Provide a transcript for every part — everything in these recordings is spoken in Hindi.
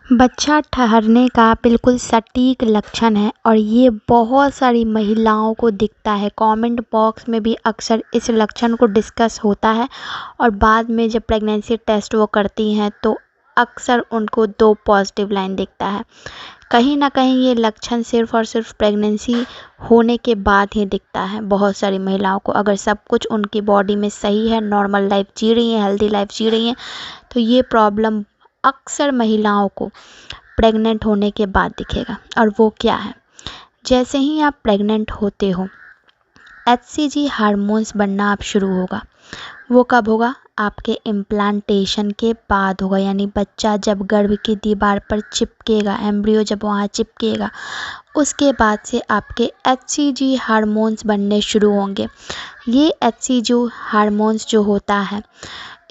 बच्चा ठहरने का बिल्कुल सटीक लक्षण है और ये बहुत सारी महिलाओं को दिखता है। कमेंट बॉक्स में भी अक्सर इस लक्षण को डिस्कस होता है और बाद में जब प्रेगनेंसी टेस्ट वो करती हैं तो अक्सर उनको 2 पॉजिटिव लाइन दिखता है। कहीं ना कहीं ये लक्षण सिर्फ और सिर्फ प्रेगनेंसी होने के बाद ही दिखता है। बहुत सारी महिलाओं को अगर सब कुछ उनकी बॉडी में सही है, नॉर्मल लाइफ जी रही हैं, हेल्दी लाइफ जी रही हैं, तो ये प्रॉब्लम अक्सर महिलाओं को प्रेग्नेंट होने के बाद दिखेगा। और वो क्या है, जैसे ही आप प्रेग्नेंट होते हो HCG हार्मोन्स बनना आप शुरू होगा। वो कब होगा? आपके इम्प्लांटेशन के बाद होगा, यानी बच्चा जब गर्भ की दीवार पर चिपकेगा, एम्ब्रियो जब वहाँ चिपकेगा, उसके बाद से आपके HCG हार्मोन्स बनने शुरू होंगे। ये HCG हार्मोन्स जो होता है,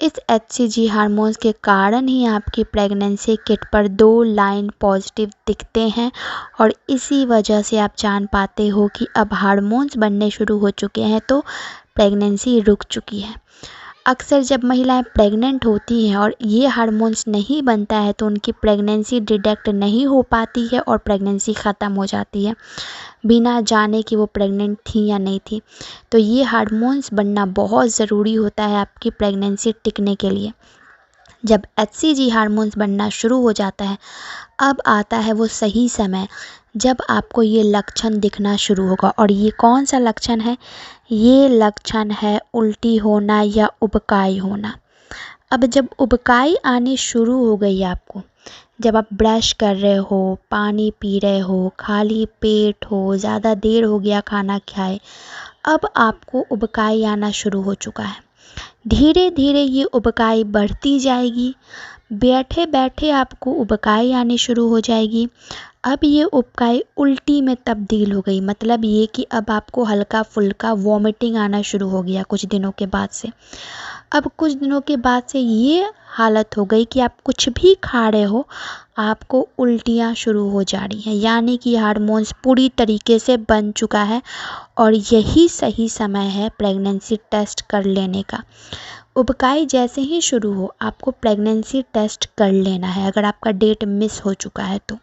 इस HCG हार्मोन्स के कारण ही आपकी प्रेगनेंसी किट पर 2 लाइन पॉजिटिव दिखते हैं और इसी वजह से आप जान पाते हो कि अब हार्मोन्स बनने शुरू हो चुके हैं, तो प्रेगनेंसी रुक चुकी है। अक्सर जब महिलाएं प्रेग्नेंट होती हैं और ये हार्मोन्स नहीं बनता है तो उनकी प्रेगनेंसी डिटेक्ट नहीं हो पाती है और प्रेगनेंसी ख़त्म हो जाती है बिना जाने कि वो प्रेग्नेंट थी या नहीं थी। तो ये हार्मोन्स बनना बहुत ज़रूरी होता है आपकी प्रेगनेंसी टिकने के लिए। जब HCG हार्मोन्स बनना शुरू हो जाता है, अब आता है वो सही समय जब आपको ये लक्षण दिखना शुरू होगा। और ये कौन सा लक्षण है? ये लक्षण है उल्टी होना या उबकाई होना। अब जब उबकाई आनी शुरू हो गई आपको, जब आप ब्रश कर रहे हो, पानी पी रहे हो, खाली पेट हो, ज़्यादा देर हो गया खाना खाए, अब आपको उबकाई आना शुरू हो चुका है। धीरे धीरे ये उबकाई बढ़ती जाएगी, बैठे बैठे आपको उबकाई आनी शुरू हो जाएगी। अब ये उबकाई उल्टी में तब्दील हो गई, मतलब ये कि अब आपको हल्का फुल्का वॉमिटिंग आना शुरू हो गया कुछ दिनों के बाद से। अब कुछ दिनों के बाद से ये हालत हो गई कि आप कुछ भी खा रहे हो, आपको उल्टियाँ शुरू हो जा रही हैं, यानी कि हार्मोन्स पूरी तरीके से बन चुका है। और यही सही समय है प्रेगनेंसी टेस्ट कर लेने का। उबकाई जैसे ही शुरू हो, आपको प्रेगनेंसी टेस्ट कर लेना है अगर आपका डेट मिस हो चुका है तो।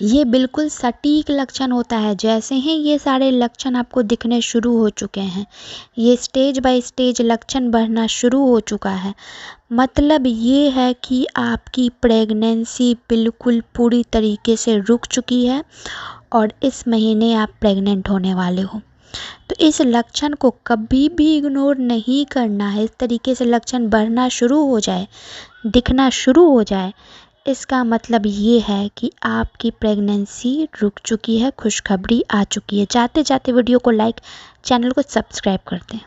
ये बिल्कुल सटीक लक्षण होता है। जैसे ही ये सारे लक्षण आपको दिखने शुरू हो चुके हैं, ये स्टेज बाय स्टेज लक्षण बढ़ना शुरू हो चुका है, मतलब ये है कि आपकी प्रेगनेंसी बिल्कुल पूरी तरीके से रुक चुकी है और इस महीने आप प्रेग्नेंट होने वाले हो। तो इस लक्षण को कभी भी इग्नोर नहीं करना है। इस तरीके से लक्षण बढ़ना शुरू हो जाए, दिखना शुरू हो जाए, इसका मतलब ये है कि आपकी प्रेगनेंसी रुक चुकी है, खुशखबरी आ चुकी है। जाते जाते वीडियो को लाइक, चैनल को सब्सक्राइब कर दें।